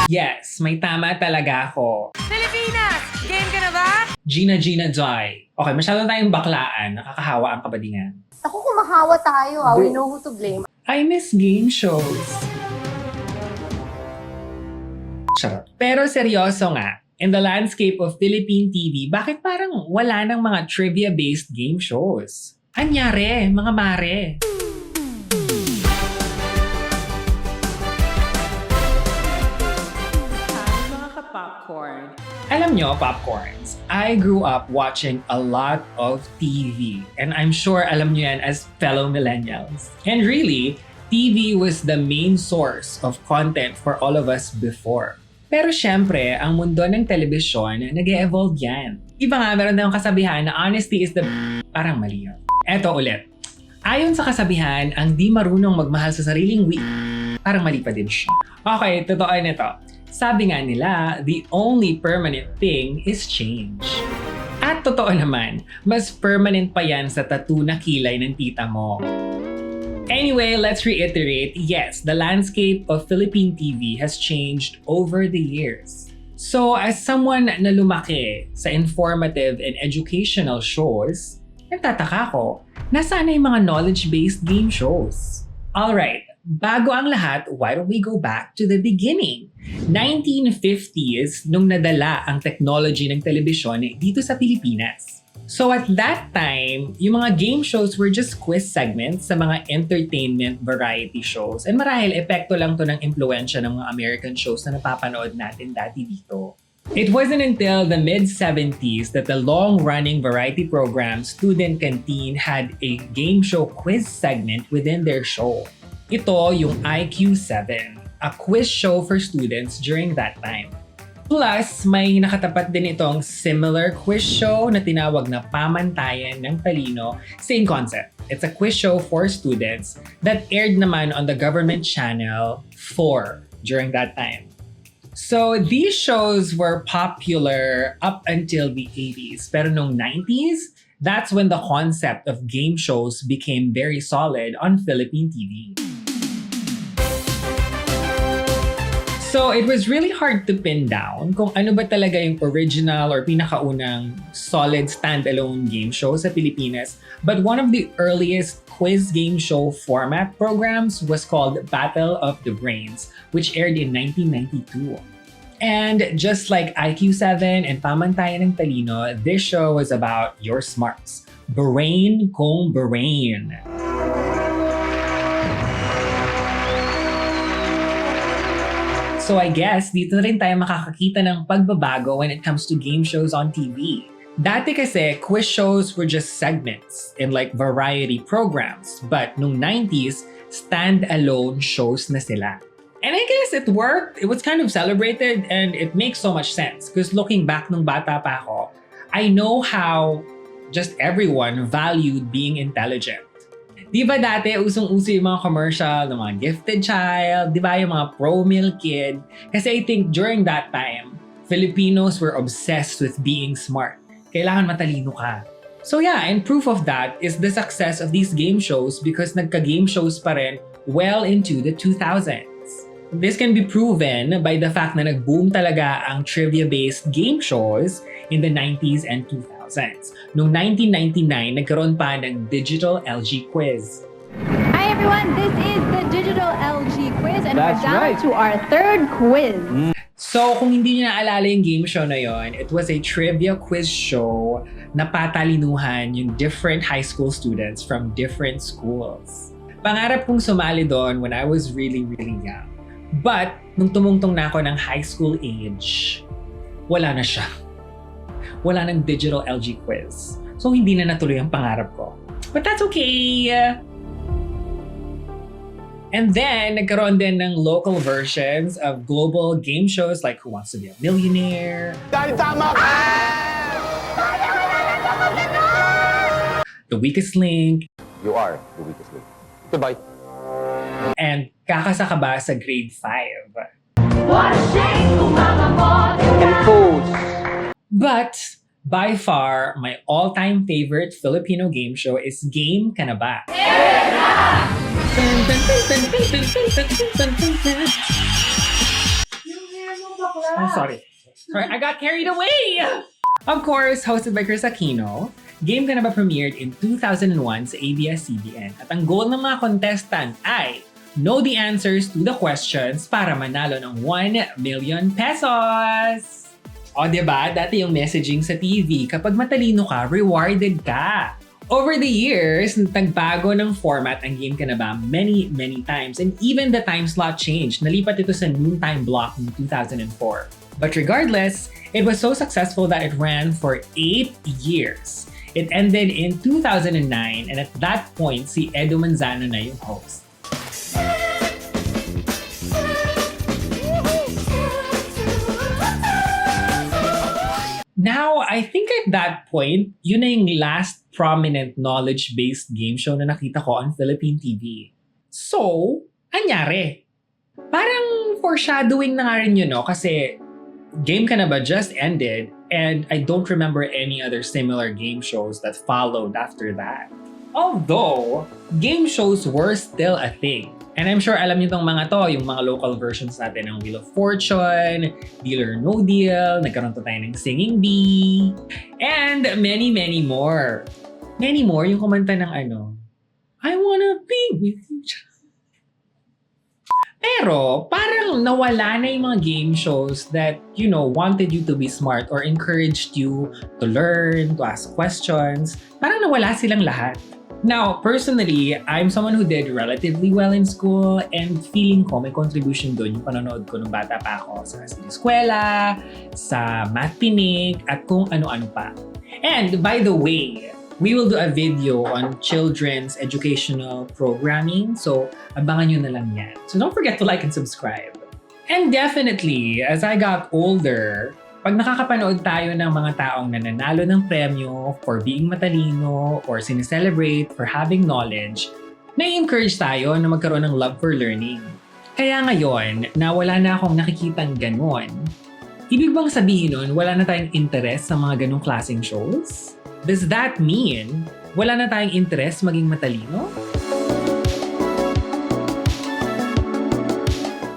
Yes, may tama talaga ako. Pilipinas! Game ka na ba? Gina Joy. Okay, masyado tayong baklaan. Nakakahawa ang kabadingan. Ako, kumahawa tayo. We know who to blame. I miss game shows. Charot. Pero seryoso nga, in the landscape of Philippine TV, bakit parang wala ng mga trivia-based game shows? Anyari, mga mare? Popcorn. Alam nyo, popcorns, I grew up watching a lot of TV. And I'm sure alam nyo yan as fellow millennials. And really, TV was the main source of content for all of us before. Pero syempre, ang mundo ng telebisyon, nag-e-evolve yan. Iba nga, meron tayong kasabihan na honesty is the parang mali yun. Eto ulit. Ayon sa kasabihan, ang di marunong magmahal sa sariling parang mali pa din siya. Okay, totoo nito. Sabi nga nila, the only permanent thing is change. At totoo naman, mas permanent pa yan sa tattoo na kilay ng tita mo. Anyway, let's reiterate, yes, the landscape of Philippine TV has changed over the years. So as someone na lumaki sa informative and educational shows, nagtataka ko, nasaan na yung mga knowledge-based game shows? Alright, bago ang lahat, why don't we go back to the beginning? 1950s nung nadala ang technology ng telebisyon dito sa Pilipinas. So at that time, yung mga game shows were just quiz segments sa mga entertainment variety shows. And marahil epekto lang to ng impluensya ng mga American shows na napapanood natin dati dito. It wasn't until the mid-70s that the long-running variety program Student Canteen had a game show quiz segment within their show. Ito yung IQ7, a quiz show for students during that time. Plus, may nakatapat din itong similar quiz show na tinawag na Pamantayan ng Talino. Same concept. It's a quiz show for students that aired naman on the government channel 4 during that time. So, these shows were popular up until the 80s. Pero nung 90s, that's when the concept of game shows became very solid on Philippine TV. So, it was really hard to pin down kung ano ba talaga yung original or pinakaunang solid standalone game show sa Pilipinas. But one of the earliest quiz game show format programs was called Battle of the Brains, which aired in 1992. And just like IQ7 and Pamantayan ng Talino, this show was about your smarts. Brain kung brain. So I guess dito rin tayo makakakita ng pagbabago when it comes to game shows on TV. Dati kasi, quiz shows were just segments in like variety programs. But nung 90s, stand-alone shows na sila. And I guess it worked. It was kind of celebrated and it makes so much sense. Because looking back nung bata pa ako, I know how just everyone valued being intelligent. Di ba dati, usong-uso yung mga commercial ng mga gifted child, di ba yung mga pro-meal kid? Kasi I think during that time, Filipinos were obsessed with being smart. Kailangan matalino ka. So yeah, and proof of that is the success of these game shows because nagka-game shows pa rin well into the 2000s. This can be proven by the fact na nag-boom talaga ang trivia-based game shows in the 90s and 2000s. Noong 1999, nagkaroon pa ng Digital LG Quiz. Hi everyone, this is the Digital LG Quiz and we're down to our third quiz. So, kung hindi niyo naalala yung game show na yon, it was a trivia quiz show na patalinuhan yung different high school students from different schools. Pangarap kong sumali doon when I was really, really young. But, nung tumungtong na ako ng high school age, wala na siya. Wala nang Digital LG Quiz. So, hindi na natuloy ang pangarap ko. But that's okay! And then, nagkaroon din ng local versions of global game shows like Who Wants to Be a Millionaire? Dahil tama ka! The Weakest Link. You are the weakest link. Goodbye. And Kakasa Ka Ba sa grade 5. And fools. But, by far, my all-time favorite Filipino game show is Game Ka Na Ba? I'm sorry. Sorry, I got carried away! Of course, hosted by Kris Aquino, Game Ka Na Ba premiered in 2001 sa ABS-CBN. At ang goal ng mga contestant ay know the answers to the questions para manalo ng 1 million pesos! O diba, dati yung messaging sa TV, kapag matalino ka, rewarded ka. Over the years, nagbago ng format ang Game Ka Na Ba many times, and even the time slot changed. Nalipat ito sa noontime block ng 2004. But regardless, it was so successful that it ran for 8 years. It ended in 2009, and at that point, si Edu Manzano na yung host. Now, I think at that point, yun na yung last prominent knowledge-based game show na nakita ko on Philippine TV. So, anyari? Parang foreshadowing na nga rin yun, no? Kasi Game Ka Na Ba just ended, and I don't remember any other similar game shows that followed after that. Although, game shows were still a thing. And I'm sure alam niyo tong mga to, yung mga local versions natin ng Wheel of Fortune, Deal or No Deal, nagkaroon to tayo ng Singing Bee, and many more. Many more, yung kumanta ng I wanna be with you. Pero parang nawala na yung mga game shows that, wanted you to be smart or encouraged you to learn, to ask questions. Parang nawala silang lahat. Now, personally, I'm someone who did relatively well in school, and feeling ko may contribution doon yung panonood ko nung bata pa ako sa eskwela, sa Math-Pinig, at kung ano-ano pa. And by the way, we will do a video on children's educational programming, so abangan nyo na lang yan. So don't forget to like and subscribe. And definitely, as I got older, pag nakakapanood tayo ng mga taong nananalo ng premyo for being matalino or sineselebrate for having knowledge, nai-encourage tayo na magkaroon ng love for learning. Kaya ngayon, na wala na akong nakikitang ganon, ibig bang sabihin nun, wala na tayong interest sa mga ganong klaseng shows? Does that mean wala na tayong interest maging matalino?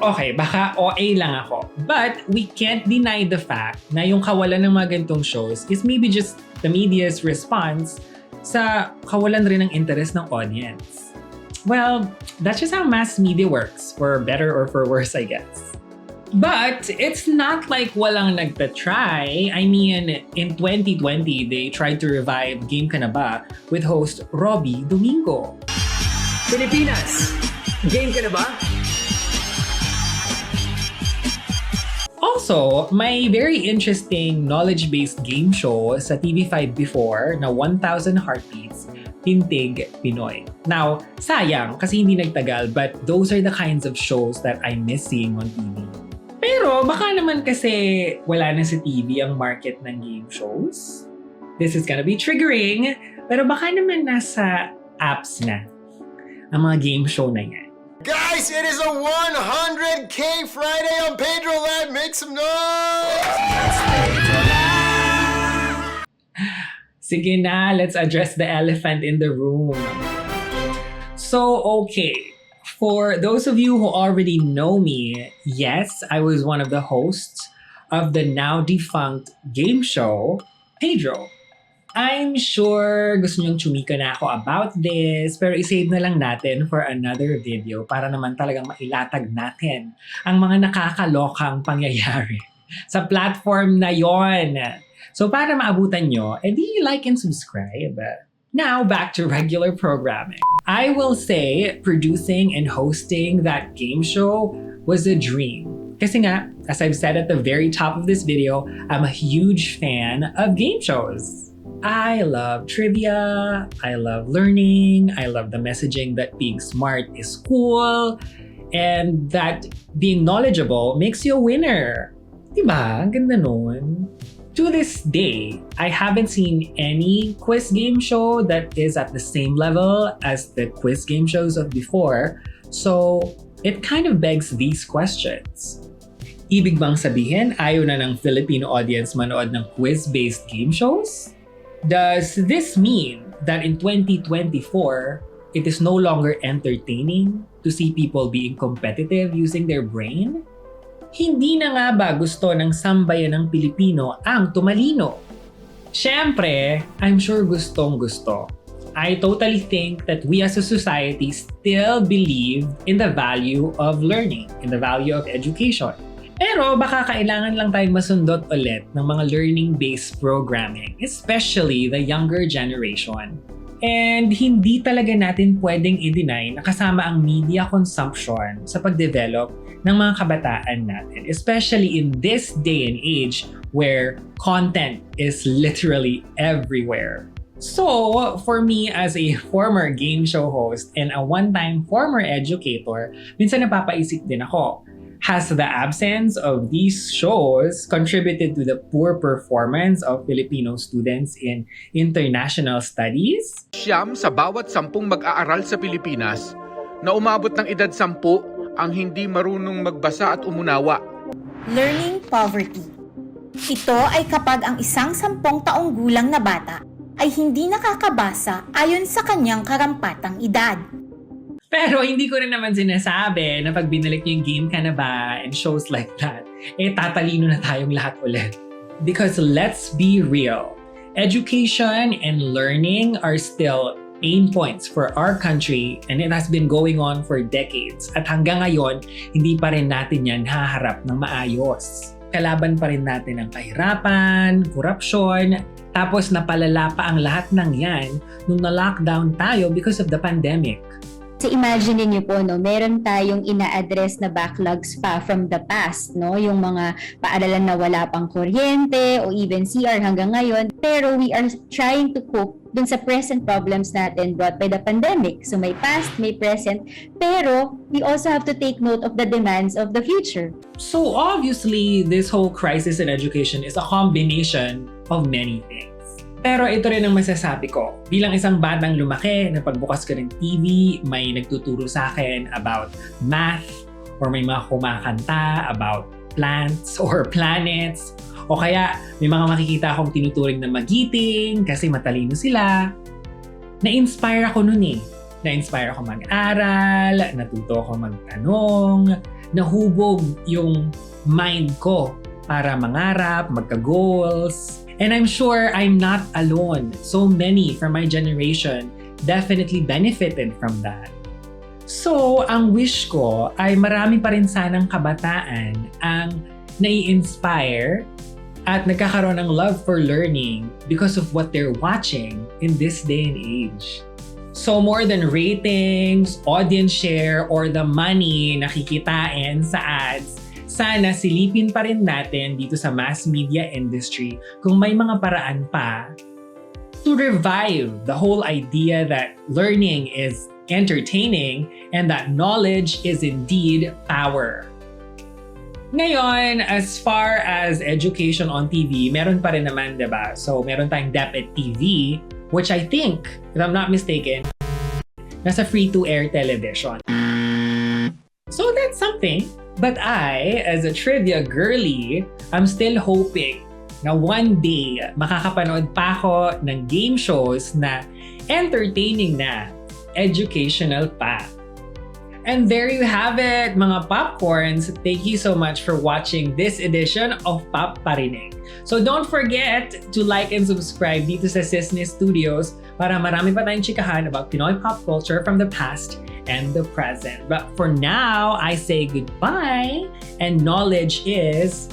Okay, baka OA lang ako. But we can't deny the fact na yung kawalan ng mga ganitong shows is maybe just the media's response sa kawalan rin ng interest ng audience. Well, that's just how mass media works, for better or for worse, I guess. But it's not like walang nagtatry. I mean, in 2020, they tried to revive Game Ka Na Ba with host Robbie Domingo. Pilipinas, game ka na ba? Also, may very interesting knowledge-based game show sa TV5 before na 1,000 Heartbeats, Tintig Pinoy. Now, sayang kasi hindi nagtagal, but those are the kinds of shows that I miss seeing on TV. Pero baka naman kasi wala na sa TV ang market ng game shows. This is gonna be triggering, pero baka naman nasa apps na ang mga game show na yan. Guys, it is a 100K Friday on Paydro Live. Make some noise! Sige na, let's address the elephant in the room. So, okay. For those of you who already know me, yes, I was one of the hosts of the now defunct game show, Paydro. I'm sure gusto niyong chumika na ako about this, pero isave na lang natin for another video para naman talagang mailatag natin ang mga nakakalokang pangyayari sa platform na yon. So para maabutan nyo, edi like and subscribe. Now, back to regular programming. I will say, producing and hosting that game show was a dream. Kasi nga, as I've said at the very top of this video, I'm a huge fan of game shows. I love trivia, I love learning, I love the messaging that being smart is cool, and that being knowledgeable makes you a winner. Diba? Ang ganda nun. To this day, I haven't seen any quiz game show that is at the same level as the quiz game shows of before, so it kind of begs these questions. Ibig bang sabihin ayaw na ng Filipino audience manood ng quiz-based game shows? Does this mean that in 2024, it is no longer entertaining to see people being competitive using their brain? Hindi na nga ba gusto ng sambayan ng Pilipino ang tumalino? Siyempre, I'm sure gustong-gusto. I totally think that we as a society still believe in the value of learning, in the value of education. Pero baka kailangan lang tayong masundot ulit ng mga learning-based programming, especially the younger generation. And hindi talaga natin pwedeng i-deny na kasama ang media consumption sa pagdevelop ng mga kabataan natin, especially in this day and age where content is literally everywhere. So, for me as a former game show host and a one-time former educator, minsan napapaisip din ako, has the absence of these shows contributed to the poor performance of Filipino students in international studies? Siyam sa bawat 10 mag-aaral sa Pilipinas na umabot ng edad 10 ang hindi marunong magbasa at umunawa. Learning poverty. Ito ay kapag ang isang 10 taong gulang na bata ay hindi nakakabasa ayon sa kanyang karampatang edad. Pero hindi ko rin naman sinasabi na pag binalik niyo yung Game Ka Na Ba and shows like that, tatalino na tayong lahat ulit. Because let's be real, education and learning are still pain points for our country and it has been going on for decades. At hanggang ngayon, hindi pa rin natin yan haharap ng maayos. Kalaban pa rin natin ang kahirapan, korupsyon, tapos napalala pa ang lahat ng yan nung na-lockdown tayo because of the pandemic. So imagine niyo po, no, meron tayong ina-address na backlogs pa from the past, no? Yung mga paaralan na wala pang kuryente o even CR hanggang ngayon. Pero we are trying to cope dun sa present problems natin brought by the pandemic. So may past, may present, pero we also have to take note of the demands of the future. So obviously, this whole crisis in education is a combination of many things. Pero ito rin ang masasabi ko. Bilang isang batang lumaki na pagbukas ko ng TV, may nagtuturo sa akin about math or may mga kumakanta about plants or planets o kaya may mga makikita akong tinuturing na magiting kasi matalino sila. Na-inspire ako nun eh. Na-inspire ako mag-aral, natuto ako magtanong, nahubog yung mind ko para mangarap, magka-goals. And I'm sure I'm not alone. So many from my generation definitely benefited from that. So, ang wish ko ay marami pa rin sanang kabataan ang nai-inspire at nagkakaroon ng love for learning because of what they're watching in this day and age. So more than ratings, audience share, or the money na kikitain sa ads, sana silipin pa rin natin dito sa mass media industry kung may mga paraan pa to revive the whole idea that learning is entertaining and that knowledge is indeed power. Ngayon, as far as education on TV, meron pa rin naman, diba? So, meron tayong DepEd TV, which I think, if I'm not mistaken, nasa free-to-air television. So, that's something. But I, as a trivia girly, I'm still hoping na one day makakapanood pa ako ng game shows na entertaining na, educational pa. And there you have it, mga popcorns. Thank you so much for watching this edition of Pop-Parinig. So don't forget to like and subscribe dito sa SISNE Studios para marami pa tayong chikahan about Pinoy pop culture from the past and the present. But for now, I say goodbye and knowledge is